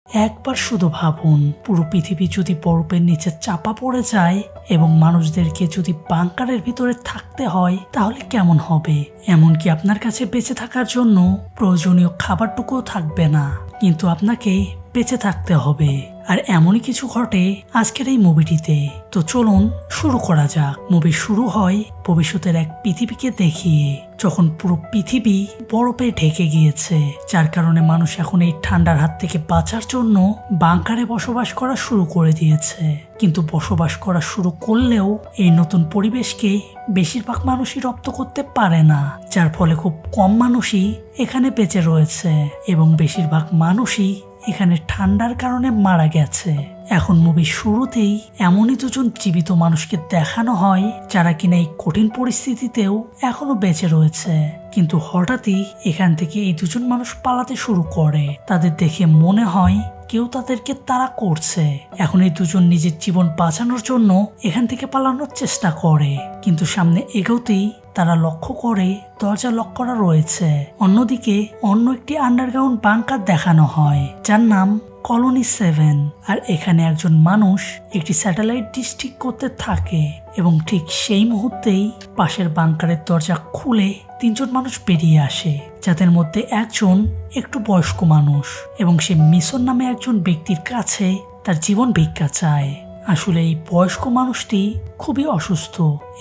একবার শুধু ভাবুন, পুরো পৃথিবী যদি বরফের নিচে চাপা পড়ে যায় এবং মানুষদেরকে যদি বাংকারের ভিতরে থাকতে হয় তাহলে কেমন হবে। এমনকি আপনার কাছে বেঁচে থাকার জন্য প্রয়োজনীয় খাবারটুকুও থাকবে না, কিন্তু আপনাকে বেঁচে থাকতে হবে। আর এমনই কিছু ঘটে আজকের এই মুভিটিতে। তো চলুন শুরু করা যাক। মুভি শুরু হয় ভবিষ্যতের এক পৃথিবীকে দেখিয়ে, যখন পুরো পৃথিবী বরফে ঢেকে গিয়েছে, যার কারণে মানুষ এখন এই ঠান্ডার হাত থেকে বাঁচার জন্য বাংকারে বসবাস করা শুরু করে দিয়েছে। কিন্তু বসবাস করা শুরু করলেও এই নতুন পরিবেশকে বেশিরভাগ মানুষই রপ্ত করতে পারে না, যার ফলে খুব কম মানুষই এখানে বেঁচে রয়েছে এবং বেশিরভাগ মানুষই এখানে ঠান্ডার কারণে মারা গেছে। এখন মুভির শুরুতেই এমনই দুজন জীবিত মানুষকে দেখানো হয় যারা কিনা এই কঠিন পরিস্থিতিতেও এখনো বেঁচে রয়েছে। কিন্তু হঠাৎই এখান থেকে এই দুজন মানুষ পালাতে শুরু করে। তাদের দেখে মনে হয় কেউ তাদেরকে তাড়া করছে। এখন এই দুজন নিজের জীবন বাঁচানোর জন্য এখান থেকে পালানোর চেষ্টা করে, কিন্তু সামনে এগোতেই তারা লক্ষ্য করে দরজা লক করা রয়েছে। অন্যদিকে অন্য একটি আন্ডারগ্রাউন্ড বাংকার দেখানো হয় যার নাম কলোনি 7। আর এখানে একজন মানুষ একটি স্যাটেলাইট ডিশ ঠিক করতে থাকে এবং ঠিক সেই মুহূর্তেই পাশের বাংকারের দরজা খুলে তিনজন মানুষ বেরিয়ে আসে, যাদের মধ্যে একজন একটু বয়স্ক মানুষ এবং সে মিশন নামে একজন ব্যক্তির কাছে তার জীবন ভিক্ষা চায়। আসলে এই বয়স্ক মানুষটি খুবই অসুস্থ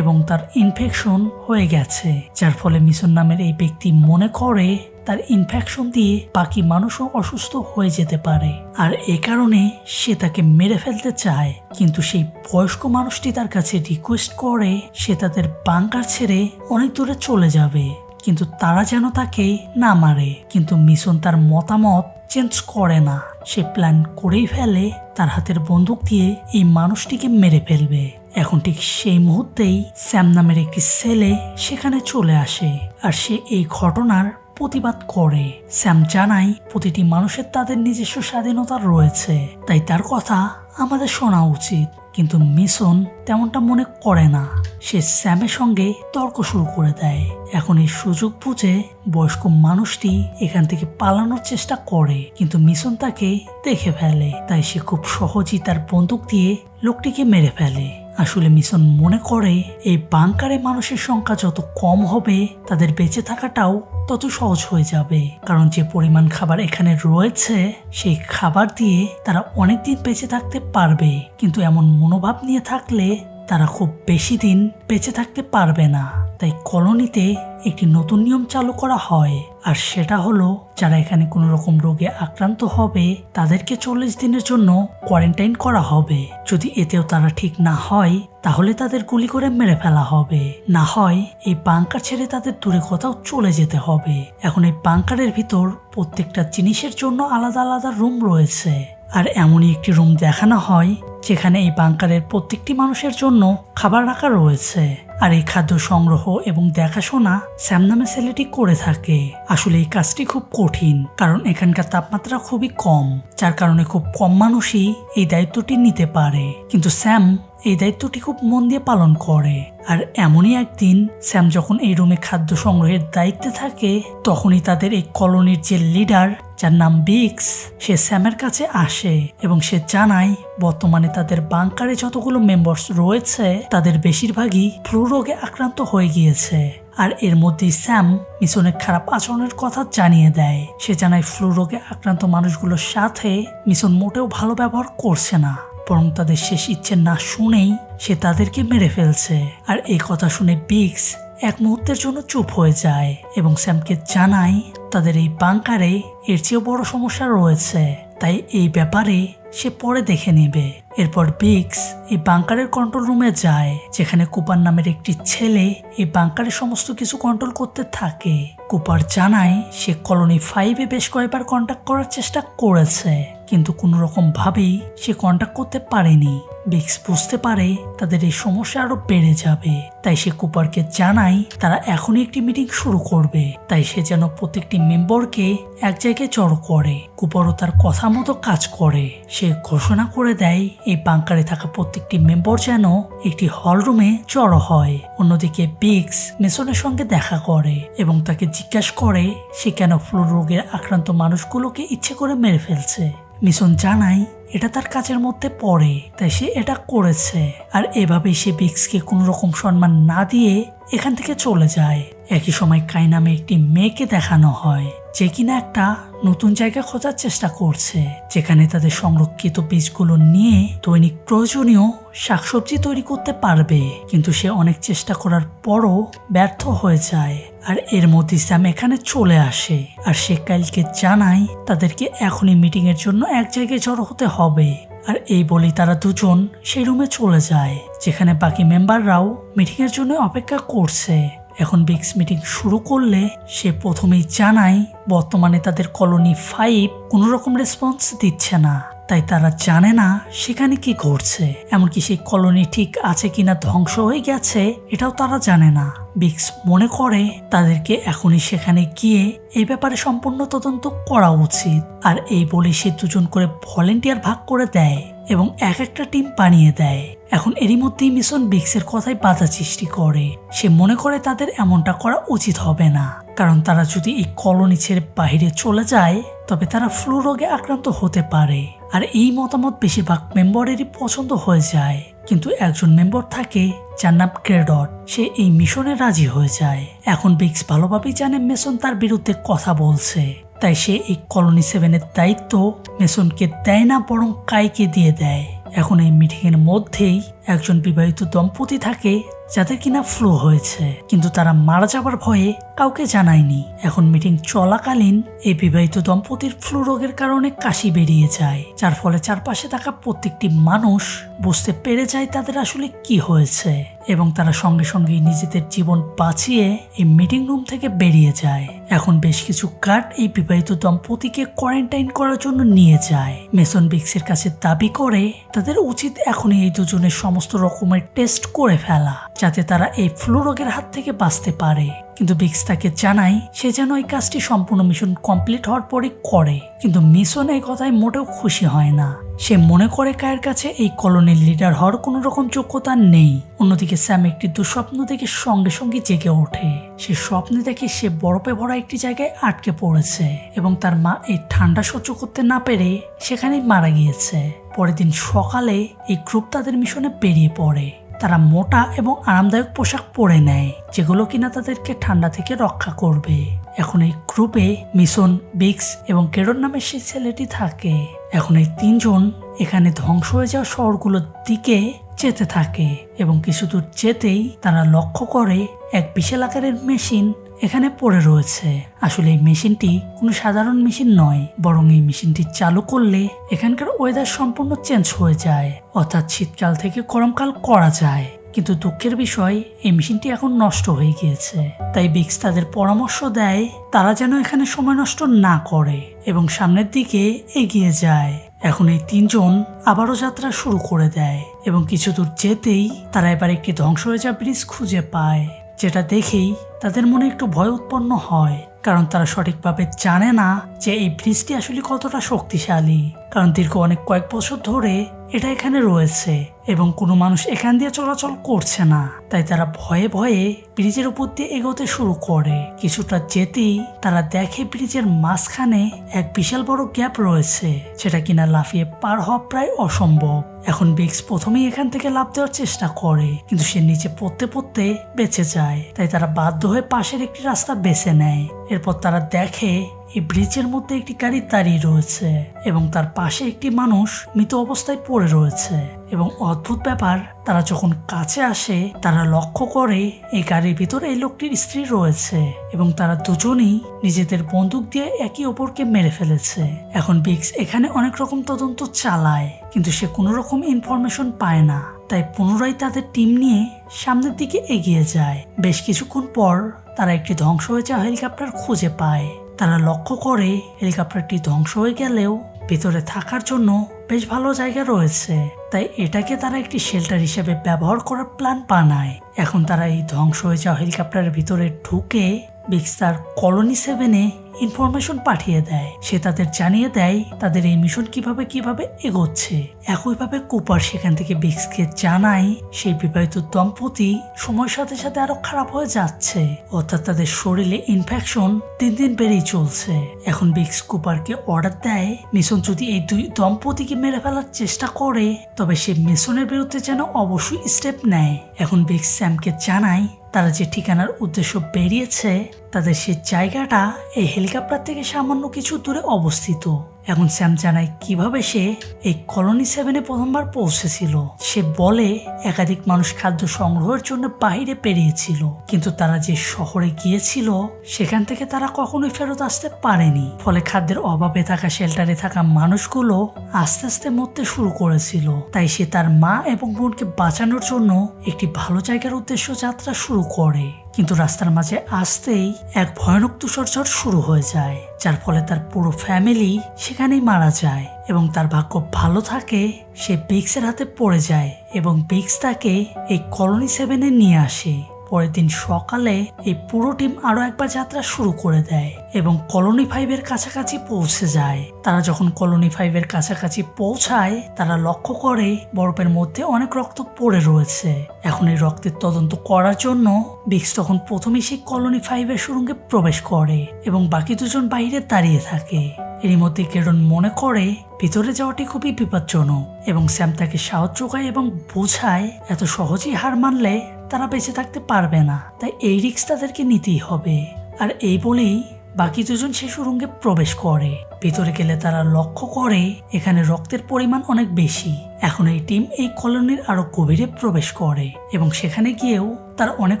এবং তার ইনফেকশন হয়ে গেছে, যার ফলে মিশন নামের এই ব্যক্তি মনে করে তার ইনফেকশন দিয়ে বাকি মানুষও অসুস্থ হয়ে যেতে পারে, আর এ কারণে সে তাকে মেরে ফেলতে চায়। কিন্তু সেই বয়স্ক মানুষটি তার কাছে রিকোয়েস্ট করে সে তাদের বাংকার ছেড়ে অনেক দূরে চলে যাবে, কিন্তু তারা যেন তাকে না মারে। কিন্তু মিশন তার মতামত চেঞ্জ করে না। সে প্ল্যান করেই ফেলে তার হাতের বন্দুক দিয়ে এই মানুষটিকে মেরে ফেলবে। এখন ঠিক সেই মুহূর্তেই স্যাম নামের একটি ছেলে সেখানে চলে আসে আর সে এই ঘটনার প্রতিবাদ করে। স্যাম জানায় প্রতিটি মানুষের তাদের নিজস্ব স্বাধীনতা রয়েছে, তাই তার কথা আমাদের শোনা উচিত। কিন্তু মিশন তেমনটা মনে করে না। সে স্যামের সঙ্গে তর্ক শুরু করে দেয়। এখন এই সুযোগ বুঝে বয়স্ক মানুষটি এখান থেকে পালানোর চেষ্টা করে, কিন্তু মিশন তাকে দেখে ফেলে। তাই সে খুব সহজেই তার বন্দুক দিয়ে লোকটিকে মেরে ফেলে। আসলে মিশন মনে করে এই বাংকারে মানুষের সংখ্যা যত কম হবে তাদের বেঁচে থাকাটাও তত সহজ হয়ে যাবে, কারণ যে পরিমাণ খাবার এখানে রয়েছে সেই খাবার দিয়ে তারা অনেকদিন বেঁচে থাকতে পারবে। কিন্তু এমন মনোভাব নিয়ে থাকলে তারা খুব বেশি দিন বেঁচে থাকতে পারবে না। তাই কলোনিতে একটি নতুন নিয়ম চালু করা হয়, আর সেটা হলো যারা এখানে কোনো রকম রোগে আক্রান্ত হবে তাদেরকে 40 দিনের জন্য কোয়ারেন্টাইন করা হবে। যদি এতেও তারা ঠিক না হয় তাহলে তাদের গুলি করে মেরে ফেলা হবে, না হয় এই বাংকার ছেড়ে তাদের দূরে কোথাও চলে যেতে হবে। এখন এই বাংকারের ভিতর প্রত্যেকটা জিনিসের জন্য আলাদা আলাদা রুম রয়েছে, আর এমনই একটি রুম দেখানো হয় যেখানে এই বাংকারের প্রত্যেকটি মানুষের জন্য খাবার রাখা রয়েছে। আর এই খাদ্য সংগ্রহ এবং দেখাশোনা স্যাম নামে ছেলেটি করে থাকে। আসলে এই কাজটি খুব কঠিন, কারণ এখানকার তাপমাত্রা খুবই কম, যার কারণে খুব কম মানুষই এই দায়িত্বটি নিতে পারে। কিন্তু স্যাম এই দায়িত্বটি খুব মন দিয়ে পালন করে। আর এমনই একদিন স্যাম যখন এই রুমে খাদ্য সংগ্রহের দায়িত্বে থাকে, তখনই তাদের এই কলোনির যে লিডার যার নাম বিক্স, সে স্যামের কাছে আসে এবং সে জানায় বর্তমানে তাদের বাংকারে যতগুলো মেম্বার্স রয়েছে তাদের বেশিরভাগই ফ্লু রোগে আক্রান্ত হয়ে গিয়েছে। আর এর মধ্যেই স্যাম মিশনের খারাপ আচরণের কথা জানিয়ে দেয়। সে জানায় ফ্লু রোগে আক্রান্ত মানুষগুলোর সাথে মিশন মোটেও ভালো ব্যবহার করছে না, বরং তাদের শেষ ইচ্ছে না শুনেই সে তাদেরকে মেরে ফেলছে। আর এই কথা শুনে বিক্স এক মুহূর্তের জন্য চুপ হয়ে যায় এবং স্যামকে জানায় তাদের এই বাংকারে এর চেয়েও বড় সমস্যা রয়েছে, তাই এই ব্যাপারে সে পরে দেখে নেবে। এরপর বিক্স এই বাংকারের কন্ট্রোল রুমে যায়, যেখানে কুপার নামের একটি ছেলে এই বাংকারের সমস্ত কিছু কন্ট্রোল করতে থাকে। কুপার জানায় সে কলোনি 5-এ বেশ কয়েকবার কন্ট্যাক্ট করার চেষ্টা করেছে, কিন্তু কোনো রকম ভাবেই সে কন্ট্যাক্ট করতে পারেনি। বিক্স বুঝতে পারে তাদের এই সমস্যা আরো বেড়ে যাবে, তাই সে কুপারকে জানায় তারা এখনই একটি মিটিং শুরু করবে। তাই সে যেন প্রত্যেকটি মেম্বারকে এক জায়গায় জড়ো করে। কুপারও তার কথা মতো কাজ করে। সে ঘোষণা করে দেয় এই বাংকারে থাকা প্রত্যেকটি মেম্বার যেন একটি হল রুমে জড়ো হয়। অন্যদিকে বিক্স মেসনের সঙ্গে দেখা করে এবং তাকে জিজ্ঞাসা করে সে কেন ফ্লু রোগের আক্রান্ত মানুষগুলোকে ইচ্ছে করে মেরে ফেলছে। মিশন জানায় এটা তার কাজের মধ্যে পড়ে, তাই সে এটা করেছে। আর এভাবেই সে বিক্সকে কোনো রকম সম্মান না দিয়ে এখান থেকে চলে যায়। একই সময় কাই নামে একটি মেয়েকে দেখানো হয়, যে কিনা একটা নতুন জায়গা খোঁজার চেষ্টা করছে, যেখানে তাদের সংরক্ষিত বীজগুলো নিয়ে দৈনিক প্রয়োজনীয় শাকসবজি তৈরি করতে পারবে। কিন্তু সে অনেক চেষ্টা করার পরও ব্যর্থ হয়ে যায়। আর এর মধ্যে স্যাম এখানে চলে আসে, আর সে কাইলকে জানায় তাদেরকে এখনই মিটিং এর জন্য এক জায়গায় জড়ো হতে হবে। আর এই বলেই তারা দুজন সেই রুমে চলে যায়, যেখানে বাকি মেম্বাররাও মিটিং এর জন্য অপেক্ষা করছে। এখন বিক্স মিটিং শুরু করলে সে প্রথমেই জানায় বর্তমানে তাদের কলোনি 5 কোনো রকম রেসপন্স দিচ্ছে না, তাই তারা জানে না সেখানে কি ঘটছে। এমনকি সেই কলোনি ঠিক আছে কিনা ধ্বংস হয়ে গেছে এটাও তারা জানে না। বিক্স মনে করে তাদেরকে এখনই সেখানে গিয়ে এই ব্যাপারে সম্পূর্ণ তদন্ত করা উচিত। আর এই বলে সে দুজন করে ভলেন্টিয়ার ভাগ করে দেয় এবং এক একটা টিম বানিয়ে দেয়। এখন এরই মধ্যেই মিশন বিক্সের কথায় বাধা সৃষ্টি করে। সে মনে করে তাদের এমনটা করা উচিত হবে না, কারণ তারা যদি এই কলোনি ছেড়ে বাইরে চলে যায় তবে তারা ফ্লু রোগে আক্রান্ত হতে পারে। আর এই মতামত বেশিরভাগ মেম্বারেরই পছন্দ হয়ে যায়, কিন্তু একজন মেম্বার থাকে যার নাম ক্রেডট, সে এই মিশনে রাজি হয়ে যায়। এখন বিক্স ভালোভাবেই জানে মেসন তার বিরুদ্ধে কথা বলছে, তাই সে এই কলোনি 7-এর দায়িত্ব মেসনকে দেয় না, বরং কাইকে দিয়ে দেয়। এখন এই মিটিং এর মধ্যেই একজন বিবাহিত দম্পতি থাকে যাদের কিনা ফ্লু হয়েছে, কিন্তু তারা মারা যাবার ভয়ে কাউকে জানায়নি। এখন মিটিং চলাকালীন এই বিবাহিত দম্পতির ফ্লু রোগের কারণে কাশি বেরিয়ে যায়, যার ফলে চারপাশে থাকা প্রত্যেকটি মানুষ বুঝতে পেরে যায় তাদের আসলে কি হয়েছে, এবং তারা সঙ্গে সঙ্গে নিজেদের জীবন বাঁচিয়ে এই মিটিং রুম থেকে বেরিয়ে যায়। এখন বেশ কিছু গার্ড এই বিবাহিত দম্পতিকে কোয়ারেন্টাইন করার জন্য নিয়ে যায়। মেসন বিক্সের কাছে দাবি করে তাদের উচিত এখনই এই দুজনের সমস্ত রকমের টেস্ট করে ফেলা, যাতে তারা এই ফ্লু রোগের হাত থেকে বাঁচতে পারে। কিন্তু বিক্স তাকে জানায় সে যেন এই কাজটি সম্পূর্ণ মিশন কমপ্লিট হওয়ার পরই করে। কিন্তু মিশন এই কথায় মোটেও খুশি হয় না। সে মনে করে কায়ের কাছে এই কলোনির লিডার হওয়ার কোনো রকম যোগ্যতা নেই। অন্যদিকে স্যাম একটি দুঃস্বপ্ন দেখে সঙ্গে সঙ্গে জেগে ওঠে। সে স্বপ্নে দেখে সে বরফে ভরা একটি জায়গায় আটকে পড়েছে এবং তার মা এই ঠান্ডা সহ্য করতে না পেরে সেখানেই মারা গিয়েছে। পরের দিন সকালে এই গ্রুপ তাদের মিশনে বেরিয়ে পড়ে। তারা মোটা এবং আরামদায়ক পোশাক পরে নেয়, যেগুলো কিনা তাদেরকে ঠান্ডা থেকে রক্ষা করবে। এখন এই গ্রুপে মিশন, বিক্স এবং কেরন নামের সেই ছেলেটি থাকে। এখন এই তিনজন এখানে ধ্বংস হয়ে যাওয়া শহরগুলোর দিকে যেতে থাকে এবং কিছু দূর যেতেই তারা লক্ষ্য করে এক বিশাল আকারের মেশিন এখানে পড়ে রয়েছে। আসলে এই মেশিনটি কোনো সাধারণ মেশিন নয়, বরং এই মেশিনটি চালু করলে এখানকার ওয়েদার সম্পূর্ণ চেঞ্জ হয়ে যায়, অর্থাৎ শীতকাল থেকে গরমকাল করা যায়। কিন্তু দুঃখের বিষয় এই মেশিনটি এখন নষ্ট হয়ে গিয়েছে। তাই বিক্স তাদের পরামর্শ দেয় তারা যেন এখানে সময় নষ্ট না করে এবং সামনের দিকে এগিয়ে যায়। এখন এই তিনজন আবারও যাত্রা শুরু করে দেয় এবং কিছু দূর যেতেই তারা এবার একটি ধ্বংস হয়ে যাওয়া ব্রিজ খুঁজে পায়, যেটা দেখেই তাদের মনে একটু ভয় উৎপন্ন হয়, কারণ তারা সঠিকভাবে জানে না যে এই ব্রিজটি আসলে কতটা শক্তিশালী। কারণ দীর্ঘ কয়েক বছর ধরে এটা এখানে রয়েছে এবং কোনো মানুষ এখান দিয়ে চলাচল করছে না। তাই তারা ভয়ে ভয়ে ব্রিজের উপর দিয়ে এগোতে শুরু করে। কিছুটা যেতেই তারা দেখে ব্রিজের মাঝখানে এক বিশাল বড় গ্যাপ রয়েছে, সেটা কিনা লাফিয়ে পার হওয়া প্রায় অসম্ভব। এখন বিক্স প্রথমেই এখান থেকে লাফ দেওয়ার চেষ্টা করে, কিন্তু সে নিচে পড়তে পড়তে বেঁচে যায়। তাই তারা বাধ্য হয়ে পাশের একটি রাস্তা বেছে নেয়। এরপর তারা দেখে এই ব্রিজের মধ্যে একটি গাড়ি দাঁড়িয়ে রয়েছে এবং তার পাশে একটি মানুষ মৃত অবস্থায় পড়ে রয়েছে। এবং অদ্ভুত ব্যাপার, তারা যখন কাছে আসে তারা লক্ষ্য করে এই গাড়ির ভিতরে এই লোকটির স্ত্রী রয়েছে এবং তারা দুজনেই নিজেদের বন্দুক দিয়ে একে অপরকে মেরে ফেলেছে। এখন বিক্স এখানে অনেক রকম তদন্ত চালায়, কিন্তু সে কোনো রকম ইনফরমেশন পায় না। তাই পুনরায় তাদের টিম নিয়ে সামনের দিকে এগিয়ে যায়। বেশ কিছুক্ষণ পর তারা একটি ধ্বংস হয়ে যাওয়া হেলিকপ্টার খুঁজে পায়। তারা লক্ষ্য করে হেলিকপ্টারটি ধ্বংস হয়ে গেলেও ভিতরে থাকার জন্য বেশ ভালো জায়গা রয়েছে, তাই এটাকে তারা একটি শেল্টার হিসেবে ব্যবহার করার প্ল্যান বানায়। এখন তারা এই ধ্বংস হয়ে যাওয়া হেলিকপ্টারের ভিতরে ঢুকে বিক্স তার কলোনি 7-এ ইনফরমেশন পাঠিয়ে দেয়। সে তাদের জানিয়ে দেয় তাদের এই মিশন কিভাবে এগোচ্ছে। একইভাবে কুপার সেখান থেকে বিক্সকে জানায় সেই বিবাহিত দম্পতি সময়ের সাথে সাথে আরো খারাপ হয়ে যাচ্ছে, অর্থাৎ তাদের শরীরে ইনফেকশন দিন দিন বেড়েই চলছে। এখন বিক্স কুপারকে অর্ডার দেয় মিশন যদি এই দুই দম্পতিকে মেরে ফেলার চেষ্টা করে তবে সে মিশনের বিরুদ্ধে যেন অবশ্যই স্টেপ নেয়। এখন বিক্স স্যামকে জানায় তারা যে ঠিকানার উদ্দেশ্য বেরিয়েছে তাদের সে জায়গাটা এই হেলিকপ্টার থেকে সামান্য কিছু দূরে অবস্থিত। এখন স্যাম জানায় কিভাবে সে এই কলোনি 7-এ প্রথমবার পৌঁছেছিল। সে বলে একাধিক মানুষ খাদ্য সংগ্রহের জন্য বাইরে পেরিয়েছিল, কিন্তু তারা যে শহরে গিয়েছিল সেখান থেকে তারা কখনোই ফেরত আসতে পারেনি। ফলে খাদ্যের অভাবে থাকা শেল্টারে থাকা মানুষগুলো আস্তে আস্তে মরতে শুরু করেছিল। তাই সে তার মা এবং বোনকে বাঁচানোর জন্য একটি ভালো জায়গার উদ্দেশ্য যাত্রা শুরু করে। কিন্তু রাস্তার মাঝে আসতেই এক ভয়ানক তুষারঝড় শুরু হয়ে যায়, যার ফলে তার পুরো ফ্যামিলি সেখানেই মারা যায়। এবং তার ভাগ্য ভালো থাকে সে বিক্সের হাতে পড়ে যায় এবং বিক্স তাকে এই কলোনি 7-এ নিয়ে আসে। পরের দিন সকালে এই পুরো টিম আরো একবার যাত্রা শুরু করে দেয় এবং কলোনি 5-এর কাছাকাছি পৌঁছে যায়। তারা যখন কলোনি 5-এর কাছাকাছি পৌঁছায় তারা লক্ষ্য করে বরফের মধ্যে অনেক রক্ত পড়ে রয়েছে। এখন এই রক্তের তদন্ত করার জন্য বিক্স তখন প্রথমেই সেই কলোনি 5-এর সুড়ঙ্গে প্রবেশ করে এবং বাকি দুজন বাইরে দাঁড়িয়ে থাকে। এরই মধ্যে কেরন মনে করে ভিতরে যাওয়াটি খুবই বিপজ্জনক এবং স্যাম তাকে সাহায্য করে এবং বোঝায় এত সহজেই হার মানলে তারা বেঁচে থাকতে পারবে না, তাই এই রিস্ক তাদেরকে নিতেই হবে। আর এই বলেই বাকি দুজন সে সুড়ঙ্গে প্রবেশ করে। ভিতরে গেলে তারা লক্ষ্য করে এখানে রক্তের পরিমাণ অনেক বেশি। এখন এই টিম এই কলোনির আরো গভীরে প্রবেশ করে এবং সেখানে গিয়েও তারা অনেক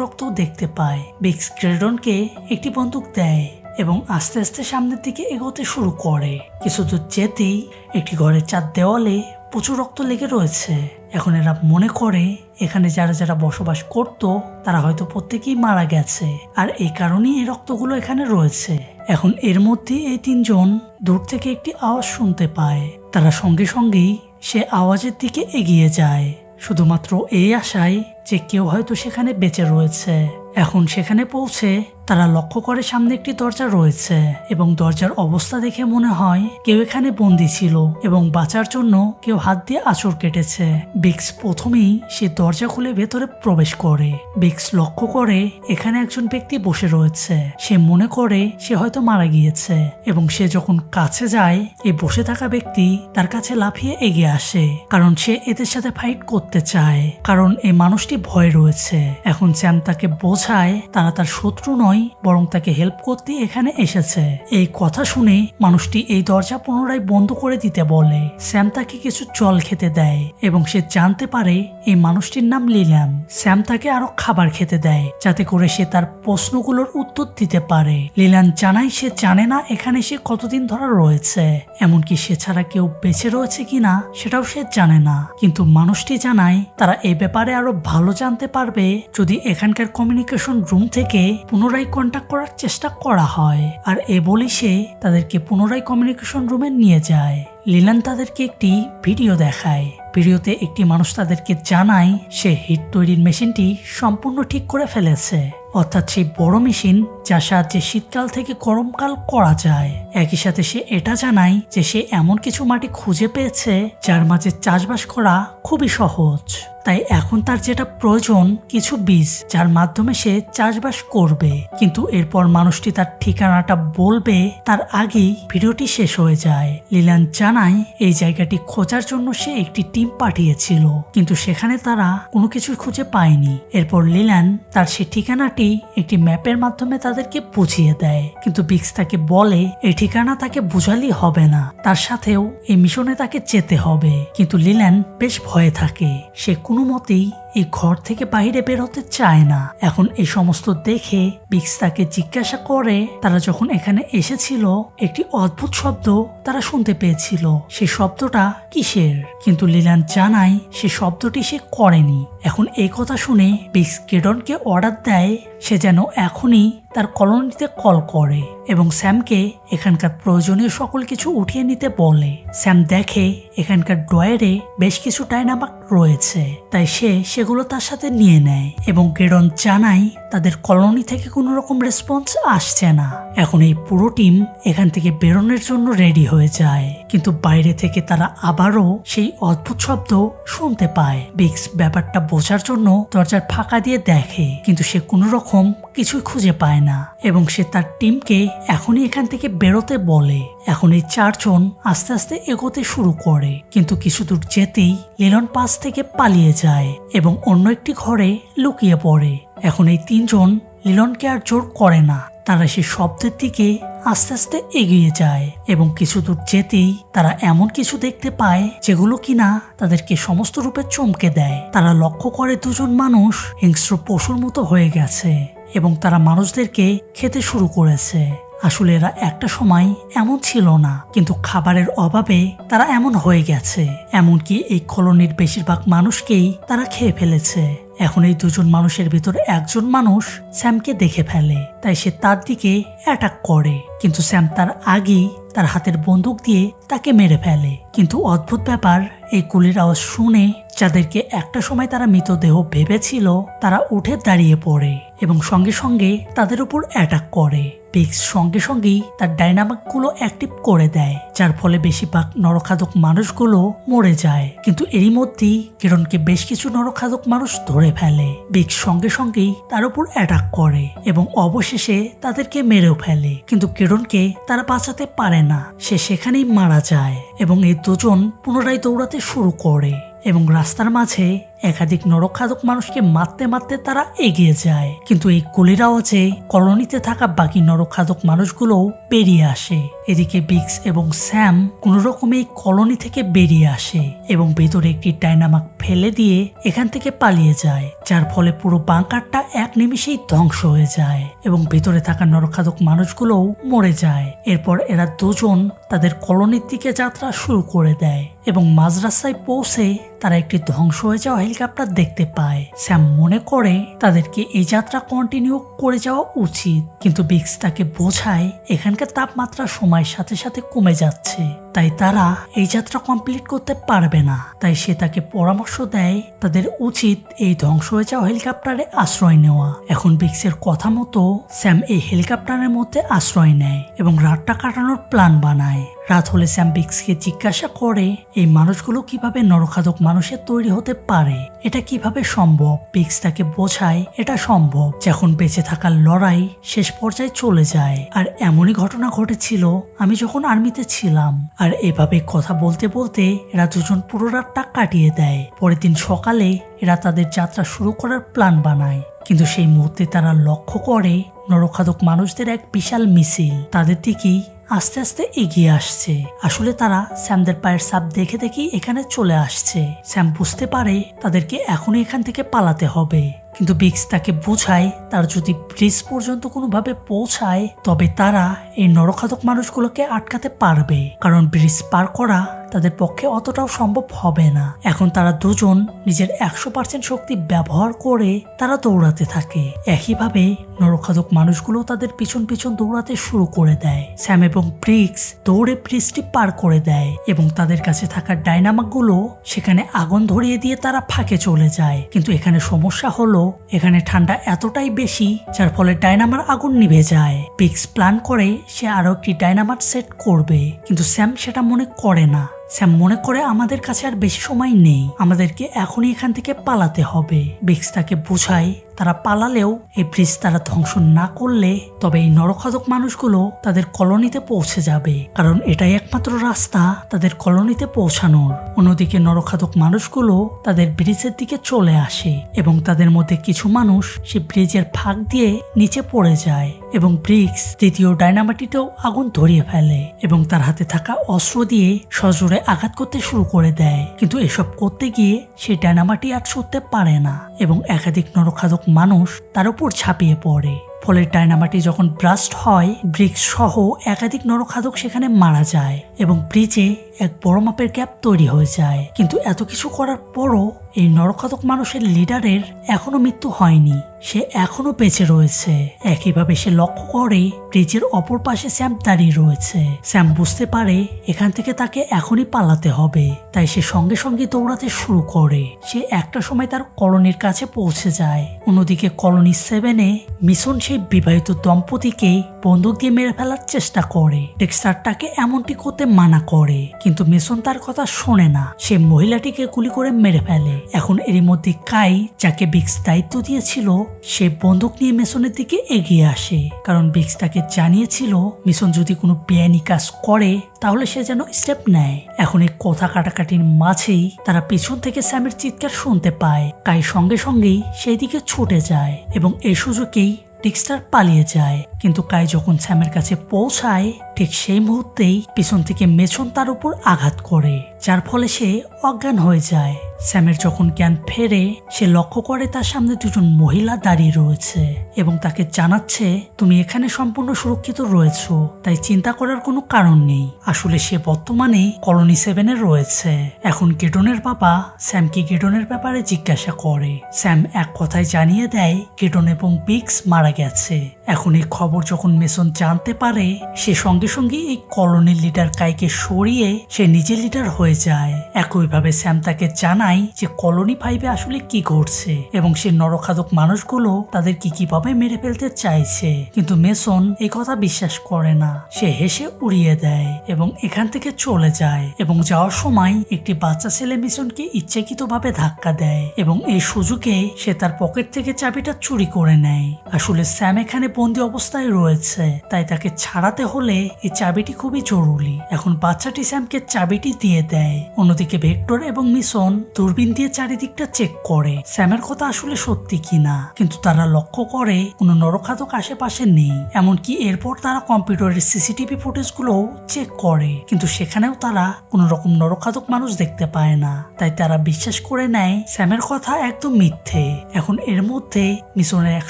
রক্ত দেখতে পায়। বিক্স ক্রেডনকে একটি বন্দুক দেয় এবং আস্তে আস্তে সামনের দিকে এগোতে শুরু করে। কিছু দূর যেতেই একটি ঘরের চার দেওয়ালে প্রচুর রক্ত লেগে রয়েছে। এখন এরা মনে করে এখানে যারা যারা বসবাস করত তারা হয়তো প্রত্যেকেই মারা গেছে, আর এই কারণেই এই রক্তগুলো এখানে রয়েছে। এখন এর মধ্যে এই তিনজন দূর থেকে একটি আওয়াজ শুনতে পায়। তারা সঙ্গে সঙ্গেই সে আওয়াজের দিকে এগিয়ে যায়, শুধুমাত্র এই আশায় যে কেউ হয়তো সেখানে বেঁচে রয়েছে। এখন সেখানে পৌঁছে তারা লক্ষ্য করে সামনে একটি দরজা রয়েছে এবং দরজার অবস্থা দেখে মনে হয় কেউ এখানে বন্দী ছিল এবং বাঁচার জন্য কেউ হাত দিয়ে আঁচড় কেটেছে। বিক্স প্রথমেই সে দরজা খুলে ভেতরে প্রবেশ করে। বিক্স লক্ষ্য করে এখানে একজন ব্যক্তি বসে রয়েছে। সে মনে করে সে হয়তো মারা গিয়েছে এবং সে যখন কাছে যায় এই বসে থাকা ব্যক্তি তার কাছে লাফিয়ে এগিয়ে আসে, কারণ সে এদের সাথে ফাইট করতে চায়, কারণ এই মানুষটি ভয় রয়েছে। এখন স্যাম তাকে বোঝায় তারা তার শত্রু নয়, বরং তাকে হেল্প করতে এখানে এসেছে। এই কথা শুনে মানুষটি এই দরজা পুনরায় বন্ধ করে দিতে বলে। স্যাম তাকে কিছু জল খেতে দেয় এবং সে জানতে পারে এই মানুষটির নাম লিল্যাম। স্যাম তাকে আরো খাবার খেতে দেয় যাতে করে সে তার প্রশ্নগুলোর উত্তর দিতে পারে। লিল্যাম জানায় সে জানে না এখানে সে কতদিন ধরে রয়েছে, এমনকি সে ছাড়া কেউ বেঁচে রয়েছে কিনা সেটাও সে জানে না। কিন্তু মানুষটি জানায় তারা এই ব্যাপারে আরো ভালো জানতে পারবে যদি এখানকার কমিউনিকেশন রুম থেকে পুনরায় কন্ট্যাক্ট করার চেষ্টা করা হয়। আর এ বলি সে তাদেরকে পুনরায় কমিউনিকেশন রুমে নিয়ে যায়। লিল্যাম তাদেরকে একটি ভিডিও দেখায়। ভিডিওতে একটি মানুষ তাদেরকে জানায় সে হিট তৈরির মেশিনটি সম্পূর্ণ ঠিক করে ফেলেছে, অর্থাৎ সেই বড় মেশিন যার সাহায্যে শীতকাল থেকে গরমকাল করা যায়। একই সাথে সে এটা জানায় যে সে এমন কিছু মাটি খুঁজে পেয়েছে যার মাঝে চাষবাস করা খুবই সহজ। তাই এখন তার যেটা প্রয়োজন কিছু বীজ যার মাধ্যমে সে চাষবাস করবে। কিন্তু এরপর মানুষটি তার ঠিকানাটা বলবে তার আগেই ভিডিওটি শেষ হয়ে যায়। লিল্যাম জানায় এই জায়গাটি খোঁজার জন্য সে একটি টিম পাঠিয়েছিল, কিন্তু সেখানে তারা কোনো কিছু খুঁজে পায়নি। এরপর লিল্যাম তার সে ঠিকানাটি একটি ম্যাপের মাধ্যমে তাদেরকে বুঝিয়ে দেয়, কিন্তু বিক্স তাকে বলে এই ঠিকানা তাকে বুঝালেই হবে না, তার সাথেও এই মিশনে তাকে যেতে হবে। কিন্তু লিল্যাম বেশ ভয়ে থাকে, সে কোনো মতেই এই ঘর থেকে বাইরে বের হতে চায় না। এখন এই সমস্ত দেখে বিক্স তাকে জিজ্ঞাসা করে তারা যখন এখানে এসেছিল একটি অদ্ভুত শব্দ তারা শুনতে পেয়েছিল, সেই শব্দটা কিসের। কিন্তু লিল্যাম জানায় সে শব্দটি সে করেনি। এখন এই কথা শুনে বিক্স ক্রেডনকে অর্ডার দেয় সে যেন এখনই তার কলোনিতে কল করে এবং স্যামকে এখানকার প্রয়োজনীয় সকল কিছু উঠিয়ে নিতে বলে। স্যাম দেখে এখানকার ড্রয়ারে বেশ কিছু ডায়নামাইট রয়েছে, তাই সে সেগুলো তার সাথে নিয়ে নেয় এবং ক্রেডন জানায় তাদের কলোনি থেকে কোনো রকম রেসপন্স আসছে না। এখন এই পুরো টিম এখান থেকে বেরোনোর জন্য রেডি হয়ে যায়, কিন্তু বাইরে থেকে তারা আবারও সেই অদ্ভুত শব্দ শুনতে পায়। বিক্স ব্যাপারটা বোঝার জন্য দরজার ফাঁকা দিয়ে দেখে, কিন্তু সে কোনো রকম কিছুই খুঁজে পায় না এবং সে তার টিমকে এখনই এখান থেকে বেরোতে বলে। এখন এই 4 জন আস্তে আস্তে এগোতে শুরু করে, কিন্তু কিছু দূর যেতেই লিনন পাশ থেকে পালিয়ে যায় এবং অন্য একটি ঘরে লুকিয়ে পড়ে। এখন এই 3 জন লিননকে আর জোর করে না, তারা সে শব্দের দিকে আস্তে আস্তে এগিয়ে যায় এবং কিছু দূর যেতেই তারা এমন কিছু দেখতে পায় যেগুলো কিনা তাদেরকে সমস্ত রূপে চমকে দেয়। তারা লক্ষ্য করে 2 জন মানুষ হিংস্র পশুর মতো হয়ে গেছে এবং তারা মানুষদেরকে খেতে শুরু করেছে। আসলে এরা একটা সময় এমন ছিল না, কিন্তু খাবারের অভাবে তারা এমন হয়ে গেছে। এমনকি এই কলোনির বেশিরভাগ মানুষকেই তারা খেয়ে ফেলেছে। এখন এই 2 জন মানুষের ভিতর একজন মানুষ স্যামকে দেখে ফেলে, তাই সে তার দিকে অ্যাটাক করে, কিন্তু স্যাম তার আগেই তার হাতের বন্দুক দিয়ে তাকে মেরে ফেলে। কিন্তু অদ্ভুত ব্যাপার, এই গুলির আওয়াজ শুনে যাদেরকে একটা সময় তারা মৃতদেহ ভেবেছিল তারা উঠে দাঁড়িয়ে পড়ে এবং সঙ্গে সঙ্গে তাদের উপর অ্যাটাক করে। বিক্স সঙ্গে সঙ্গেই তার ডাইনামিকগুলো অ্যাক্টিভ করে দেয়, যার ফলে বেশিরভাগ নরখাদক মানুষগুলো মরে যায়। কিন্তু এরই মধ্যেই কিরণকে বেশ কিছু নরখাদক মানুষ ধরে ফেলে। বিক্স সঙ্গে সঙ্গেই তার উপর অ্যাটাক করে এবং অবশেষে তাদেরকে মেরেও ফেলে, কিন্তু কিরণকে তারা বাঁচাতে পারে না, সে সেখানেই মারা যায় এবং এই 2 জন পুনরায় দৌড়াতে শুরু করে এবং রাস্তার মাঝে একাধিক নরখাদক মানুষকে মারতে মারতে তারা এগিয়ে যায়। কিন্তু এই গুলির আওয়াজে কলোনিতে থাকা বাকি নরখাদক মানুষগুলোও বেরিয়ে আসে। এদিকে বিক্স এবং স্যাম কোনো রকমে এই কলোনি থেকে বেরিয়ে আসে এবং ভেতরে একটি ডাইনামাক ফেলে দিয়ে এখান থেকে পালিয়ে যায়, যার ফলে পুরো বাংকারটা এক নিমিষেই ধ্বংস হয়ে যায় এবং ভেতরে থাকা নরখাদক মানুষগুলোও মরে যায়। এরপর এরা 2 জন তাদের কলোনির দিকে যাত্রা শুরু করে দেয় এবং মাঝ রাস্তায় পৌঁছে তারা একটি ধ্বংস হয়ে যাওয়া হেলিকপ্টার দেখতে পায়। স্যাম মনে করে তাদেরকে এই যাত্রা কন্টিনিউ করে যাওয়া উচিত, কিন্তু বিক্স তাকে বোঝায় এখানকার তাপমাত্রা সময়ের সাথে সাথে কমে যাচ্ছে, তাই তারা এই যাত্রা কমপ্লিট করতে পারবে না। তাই সে তাকে পরামর্শ দেয় তাদের উচিত এই ধ্বংস হয়ে যাওয়া হেলিকপ্টারে আশ্রয় নেওয়া। এখন বিক্সের কথা মতো স্যাম এই হেলিকপ্টারের মধ্যে আশ্রয় নেয় এবং রাতটা কাটানোর প্ল্যান বানায়। রাত হলে স্যাম বিক্সকে জিজ্ঞাসা করে এই মানুষগুলো কিভাবে নরখাদক মানুষের তৈরি হতে পারে, এটা কিভাবে সম্ভব। বিক্স তাকে বোঝায় এটা সম্ভব যখন বেঁচে থাকার লড়াই শেষ পর্যায়ে চলে যায়। আর এমনই ঘটনা ঘটেছিল আমি যখন আর্মিতে ছিলাম। আর এভাবে কথা বলতে বলতে এরা 2 জন পুরো রাতটা কাটিয়ে দেয়। পরের দিন সকালে এরা তাদের যাত্রা শুরু করার প্ল্যান বানায়, কিন্তু সেই মুহূর্তে তারা লক্ষ্য করে নরখাদক মানুষদের এক বিশাল মিছিল তাদের দিকেই আস্তে আস্তে এগিয়ে আসছে। আসলে তারা স্যামদের পায়ের ছাপ দেখে দেখেই এখানে চলে আসছে। স্যাম বুঝতে পারে তাদেরকে এখনই এখান থেকে পালাতে হবে, কিন্তু বিক্স তাকে বোঝায় তার যদি ব্রিজ পর্যন্ত কোনোভাবে পৌঁছায় তবে তারা এই নরখাদক মানুষগুলোকে আটকাতে পারবে, কারণ ব্রিজ পার করা তাদের পক্ষে অতটাও সম্ভব হবে না। এখন তারা 2 জন নিজের 100% শক্তি ব্যবহার করে তারা দৌড়াতে থাকে। একইভাবে নরখাদক মানুষগুলো তাদের পিছন পিছন দৌড়াতে শুরু করে দেয়। স্যাম এবং ব্রিক্স দৌড়ে ব্রিজটি পার করে দেয় এবং তাদের কাছে থাকা ডাইনামাকগুলো সেখানে আগুন ধরিয়ে দিয়ে তারা ফাঁকে চলে যায়। কিন্তু এখানে সমস্যা হলো এখানে ঠান্ডা এতটাই বেশি যার ফলে ডাইনামার আগুন নিভে যায়। ব্রিক্স প্ল্যান করে সে আরো একটি ডাইনামাট সেট করবে, কিন্তু স্যাম সেটা মনে করে না। স্যাম মনে করে আমাদের কাছে আর বেশি সময় নেই, আমাদেরকে এখনই এখান থেকে পালাতে হবে। বিক্স তাকে বোঝায় তারা পালালেও এই ব্রিজ তারা ধ্বংস না করলে তবে এই নরখাদক মানুষগুলো তাদের কলোনিতে পৌঁছে যাবে, কারণ এটাই একমাত্র রাস্তা তাদের কলোনিতে পৌঁছানোর। অন্যদিকে নরখাদক মানুষগুলো তাদের ব্রিজের দিকে চলে আসে এবং তাদের মধ্যে কিছু মানুষ সে ব্রিজের ফাঁক দিয়ে নিচে পড়ে যায় এবং ব্রিক্স দ্বিতীয় ডাইনামাইটেও আগুন ধরিয়ে ফেলে এবং তার হাতে থাকা অস্ত্র দিয়ে সজোরে আঘাত করতে শুরু করে দেয়। কিন্তু এসব করতে গিয়ে সে ডাইনামাইটই আর ছুটতে পারে না এবং একাধিক নরখাদক মানুষ তার উপর ঝাঁপিয়ে পড়ে। ফলে ডাইনামাইটে যখন ব্লাস্ট হয় ব্রিক্স সহ একাধিক নরখাদক সেখানে মারা যায় এবং ব্রিজে এক বড় মাপের গ্যাপ তৈরি হয়ে যায়। কিন্তু এত কিছু করার পরও এই নরখাদক মানুষের লিডারের এখনো মৃত্যু হয়নি, সে এখনো বেঁচে রয়েছে। একইভাবে সে লক্ষ্য করে ব্রিজের অপর পাশে স্যাম দাঁড়িয়ে রয়েছে। স্যাম বুঝতে পারে এখান থেকে তাকে এখনই পালাতে হবে, তাই সে সঙ্গে সঙ্গে দৌড়াতে শুরু করে। সে একটা সময় তার কলোনির কাছে পৌঁছে যায়। অন্যদিকে কলোনি 7-এ মিশন সেই বিবাহিত দম্পতিকে বন্দুক দিয়ে মেরে ফেলার চেষ্টা করে। ডেক্সটার তাকে এমনটি করতে মানা করে, কিন্তু মিশন তার কথা শোনে না। সে মহিলাটিকে গুলি করে মেরে ফেলে। এখন এরই মধ্যে কাই, যাকে বিক্স দায়িত্ব দিয়েছিল, সে বন্দুক নিয়ে মিশনের দিকে এগিয়ে আসে, কারণ বিক্স তাকে জানিয়েছিল মিশন যদি কোনো বেআইনি কাজ করে তাহলে সে যেন স্টেপ নেয়। এখন এই কথা কাটাকাটির মাঝেই তারা পিছন থেকে স্যামের চিৎকার শুনতে পায়। কাই সঙ্গে সঙ্গেই সেই দিকে ছুটে যায় এবং এই সুযোগেই ডিক্সটার পালিয়ে যায়। কিন্তু কাই যখন স্যামের কাছে পৌঁছায় ঠিক সেই মুহূর্তেই পিছন থেকে মেছন তার উপর আঘাত করে, যার ফলে সে অজ্ঞান হয়ে যায়। স্যামের যখন জ্ঞান ফেরে সে লক্ষ্য করে তার সামনে দুজন মহিলা দাঁড়িয়ে রয়েছে এবং তাকে জানাচ্ছে তুমি এখানে সম্পূর্ণ সুরক্ষিত রয়েছো, তাই চিন্তা করার কোনো কারণ নেই। আসলে সে বর্তমানে কলোনি 7-এ রয়েছে। এখন গেডনের বাবা স্যামকে গেডনের ব্যাপারে জিজ্ঞাসা করে। স্যাম এক কথায় জানিয়ে দেয় গেডন এবং বিক্স মারা গেছে। এখন এই খবর যখন মেসন জানতে পারে সে সঙ্গে সঙ্গে এই কলোনির লিডার কাইকে সরিয়ে সে নিজে লিডার হয়ে যায়। একইভাবে স্যাম তাকে জানায় যে কলোনি 5-এ আসলে কি ঘটছে এবং সে নরখাদক মানুষগুলো তাদের কিভাবে মেরে ফেলতে চাইছে, কিন্তু মেসন এই কথা বিশ্বাস করে না। সে হেসে উড়িয়ে দেয় এবং এখান থেকে চলে যায় এবং যাওয়ার সময় একটি বাচ্চা ছেলে মেসনকে ইচ্ছাকৃতভাবে ধাক্কা দেয় এবং এই সুযোগে সে তার পকেট থেকে চাবিটা চুরি করে নেয়। আসলে স্যাম এখানে বন্দি অবস্থায় রয়েছে, তাই তাকে ছাড়াতে হলে এই চাবিটি খুবই জরুরি। এখন বাচ্চাটি স্যামকে চাবিটি দিয়ে দেয়। অন্যদিকে ভেক্টর এবং মিশন দূরবীন দিয়ে চারিদিকটা চেক করে স্যামের কথা আসলে সত্যি কিনা, কিন্তু তারা লক্ষ্য করে কোনো নরখাদক আশেপাশে নেই। এমনকি এরপর তারা কম্পিউটারের সিসিটিভি ফুটেজগুলো চেক করে, কিন্তু সেখানেও তারা কোনো রকম নরখাদক মানুষ দেখতে পায় না। তাই তারা বিশ্বাস করে নেয় স্যামের কথা একদম মিথ্যে। এখন এর মধ্যে মিশনের এক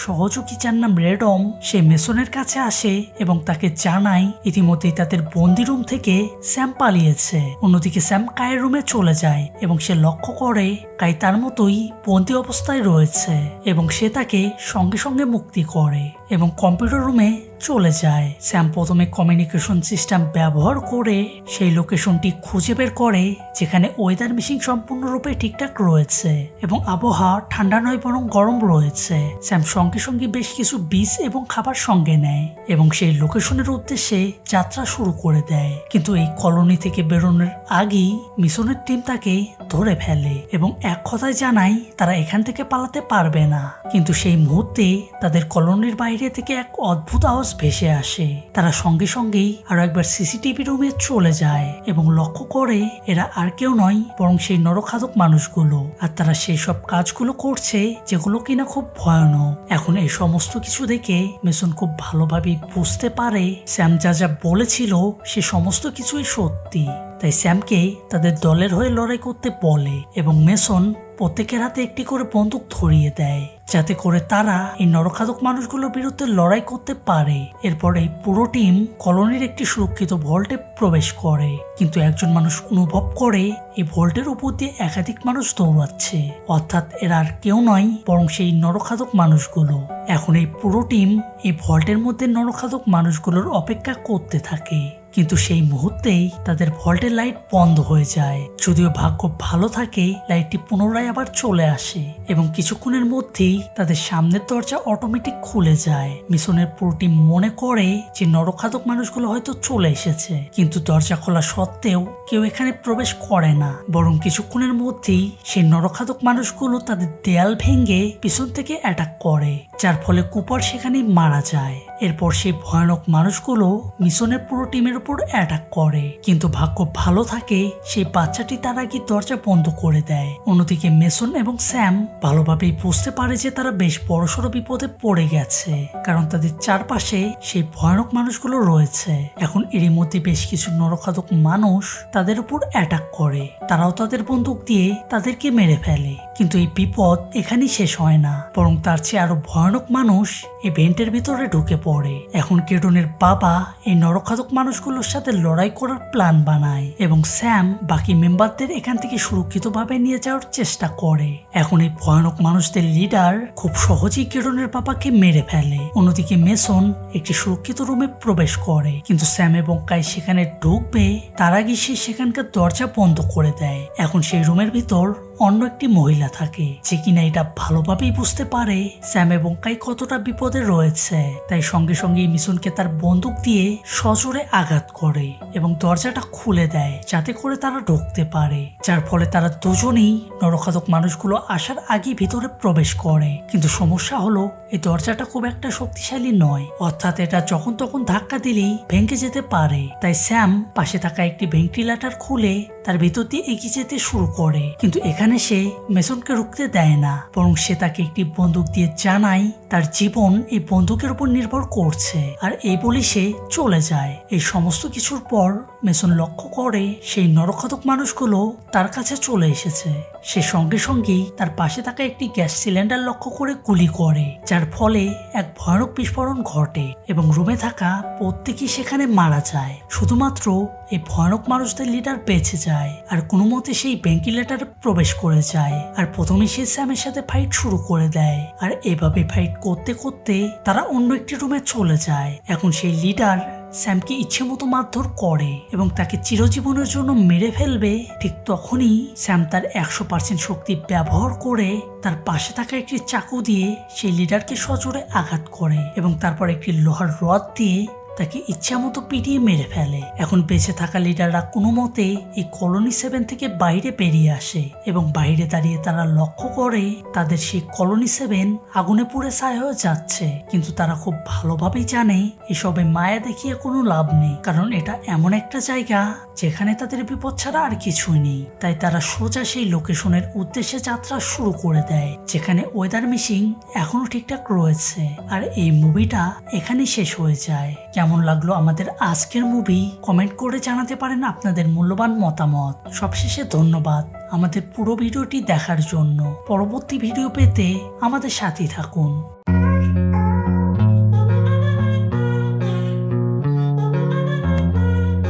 সহযোগী যার নাম রেডম, সে মেসনের কাছে আসে এবং তাকে জানায় ইতিমধ্যেই তাদের বন্দি রুম থেকে স্যাম পালিয়েছে। অন্যদিকে স্যাম কায়ের রুমে চলে যায় এবং সে লক্ষ্য করে কাই তার মতোই বন্দি অবস্থায় রয়েছে এবং সে তাকে সঙ্গে সঙ্গে মুক্তি করে এবং কম্পিউটার রুমে চলে যায়। স্যাম প্রথমে কমিউনিকেশন সিস্টেম ব্যবহার করে সেই লোকেশনটি খুঁজে বের করে যেখানে ওয়েদার মেশিন সম্পূর্ণরূপে ঠিকঠাক রয়েছে এবং আবহাওয়া ঠান্ডা নয় বরং গরম রয়েছে। স্যাম সঙ্গে সঙ্গে বেশ কিছু বীজ এবং খাবার সঙ্গে নেয় এবং সেই লোকেশনের উদ্দেশ্যে যাত্রা শুরু করে দেয়, কিন্তু এই কলোনি থেকে বেরোনোর আগেই মিশনের টিম তাকে ধরে ফেলে এবং এক কথায় জানায় তারা এখান থেকে পালাতে পারবে না। কিন্তু সেই মুহূর্তে তাদের কলোনির বাইরে থেকে এক অদ্ভুত আওয়াজ ভেসে আসে। তারা সঙ্গে সঙ্গেই আরো একবার সিসিটিভি রুমে চলে যায় এবং লক্ষ্য করে এরা আর কেউ নয় বরং সেই নরখাদক মানুষগুলো, আর তারা সেই সব কাজগুলো করছে যেগুলো কিনা খুব ভয়ানক। এখন এই সমস্ত কিছু দেখে মেসন খুব ভালোভাবে বুঝতে পারে স্যাম যা যা বলেছিল সে সমস্ত কিছুই সত্যি। তাই স্যামকে তাদের দলের হয়ে লড়াই করতে বলে এবং মেসন প্রত্যেকের হাতে একটি করে বন্দুক ধরিয়ে দেয় যাতে করে তারা এই নরখাদক মানুষগুলোর বিরুদ্ধে লড়াই করতে পারে। এরপর এই পুরো টিম কলোনির একটি সুরক্ষিত ভল্টে প্রবেশ করে, কিন্তু একজন মানুষ অনুভব করে এই ভল্টের উপর দিয়ে একাধিক মানুষ দৌড়াচ্ছে, অর্থাৎ এরা আর কেউ নয় বরং সেই নরখাদক মানুষগুলো। এখন এই পুরো টিম এই ভল্টের মধ্যে নরখাদক মানুষগুলোর অপেক্ষা করতে থাকে, কিন্তু সেই মুহূর্তেই তাদের ভল্টের লাইট বন্ধ হয়ে যায়। যদিও ভাগ্য ভালো থাকে লাইটটি পুনরায় আবার চলে আসে এবং কিছুক্ষণের মধ্যেই তাদের সামনের দরজা অটোমেটিক খুলে যায়। মিশনের পুরো টিম মনে করে যে নরখাদক মানুষগুলো হয়তো চলে এসেছে, কিন্তু দরজা খোলা সত্ত্বেও কেউ এখানে প্রবেশ করে না, বরং কিছুক্ষণের মধ্যেই সেই নরখাদক মানুষগুলো তাদের দেয়াল ভেঙে পিছন থেকে অ্যাটাক করে, যার ফলে কুপার সেখানেই মারা যায়। এরপর সেই ভয়ানক মানুষগুলো মিশনের পুরো টিমের উপর অ্যাটাক করে, কিন্তু ভাগ্য ভালো থাকে সেই বাচ্চাটি তার আগে দরজা বন্ধ করে দেয়। অন্যদিকে মেসন এবং স্যাম ভালোভাবেই বুঝতে পারে যে তারা বেশ বড়সড় বিপদে পড়ে গেছে, কারণ তাদের চারপাশে সেই ভয়ানক মানুষগুলো রয়েছে। এখন এরই মধ্যে বেশ কিছু নরখাদক মানুষ তাদের উপর অ্যাটাক করে, তারাও তাদের বন্দুক দিয়ে তাদেরকে মেরে ফেলে। কিন্তু এই বিপদ এখানেই শেষ হয় না, বরং তার চেয়ে আরো ভয়ানক মানুষ এই ভেন্টের ভিতরে ঢুকে পড়ে। এখন কেটনের বাবা এই নরখাদক মানুষগুলো বাহিনীগুলোর সাথে লড়াই করার প্ল্যান বানায় এবং স্যাম বাকি মেম্বারদের এখান থেকে সুরক্ষিতভাবে নিয়ে যাওয়ার চেষ্টা করে। এখন এই ভয়ানক মানুষদের লিডার খুব সহজেই গিডনের বাবাকে মেরে ফেলে। অন্যদিকে মেসন একটি সুরক্ষিত রুমে প্রবেশ করে, কিন্তু স্যাম এবং কাই সেখানে ঢুকবে তার আগে সে সেখানকার দরজা বন্ধ করে দেয়। এখন সেই রুমের ভিতর অন্য একটি মহিলা থাকে, যে কিনা এটা ভালোভাবেই বুঝতে পারে স্যাম এবং কাই কতটা বিপদে রয়েছে। তাই সঙ্গে সঙ্গে মিশনকে তার বন্দুক দিয়ে সজোরে আঘাত করে এবং দরজাটা খুলে দেয় যাতে করে তারা ঢুকতে পারে, যার ফলে তারা দুজনেই নরখাদক মানুষগুলো আসার আগে ভিতরে প্রবেশ করে। কিন্তু সমস্যা হলো এই দরজাটা খুব একটা শক্তিশালী নয়, অর্থাৎ এটা যখন তখন ধাক্কা দিলেই ভেঙে যেতে পারে। তাই স্যাম পাশে থাকা একটি ভেন্টিলেটর খুলে তার ভিতর দিয়ে এগিয়ে যেতে শুরু করে, কিন্তু এখানে সে মেসনকে রুখতে দেয় না, বরং সে তাকে একটি বন্দুক দিয়ে জানায় তার জীবন এই বন্দুকের উপর নির্ভর করছে, আর এই বলে সে চলে যায়। এই সমস্ত কিছুর পর মেসন লক্ষ্য করে সেই নরখাদক মানুষগুলো তার কাছে চলে এসেছে। সে সঙ্গে সঙ্গেই তার পাশে থাকা একটি গ্যাস সিলিন্ডার লক্ষ্য করে গুলি করে, যার ফলে এক ভয়ানক বিস্ফোরণ ঘটে এবং রুমে থাকা প্রত্যেকেই সেখানে মারা যায়। শুধুমাত্র এই ভয়ানক মানুষদের লিডার বেঁচে যায় আর কোনো মতে সেই ভেন্টিলেটরে প্রবেশ করে যায়। আর প্রথমে সে স্যামের সাথে ফাইট শুরু করে দেয়, আর এভাবে ফাইট করতে করতে তারা অন্য একটি রুমে চলে যায়। এখন সেই লিডার স্যামকে ইচ্ছে মতো মারধর করে এবং তাকে চিরজীবনের জন্য মেরে ফেলবে। ঠিক তখনই স্যাম তার 100% শক্তি ব্যবহার করে তার পাশে থাকা একটি চাকু দিয়ে সেই লিডারকে সজোরে আঘাত করে এবং তারপর একটি লোহার রড দিয়ে তাকে ইচ্ছা মতো পিটিয়ে মেরে ফেলে। এখন বেঁচে থাকা লিডাররা কোনো মতে এই কলোনি 7 থেকে বাইরে বেরিয়ে আসে এবং বাইরে দাঁড়িয়ে তারা লক্ষ্য করে তাদের সেই কলোনি 7 আগুনে পুড়ে ছাই হয়ে যাচ্ছে, কিন্তু তারা খুব ভালোভাবেই জানে এসবে মায়া দেখিয়ে কোনো লাভ নেই, কারণ এটা এমন একটা জায়গা যেখানে তাদের বিপদ ছাড়া আর কিছুই নেই। তাই তারা সোজা সেই লোকেশনের উদ্দেশ্যে যাত্রা শুরু করে দেয়, যেখানে ওয়েদার মিশিং এখনো ঠিকঠাক রয়েছে। আর এই মুভিটা এখানেই শেষ হয়ে যায়। কেমন লাগলো আমাদের আজকের মুভি কমেন্ট করে জানাতে পারেন আপনাদের মূল্যবান মতামত। সবশেষে ধন্যবাদ আমাদের পুরো ভিডিওটি দেখার জন্য। পরবর্তী ভিডিও পেতে আমাদের সাথেই থাকুন।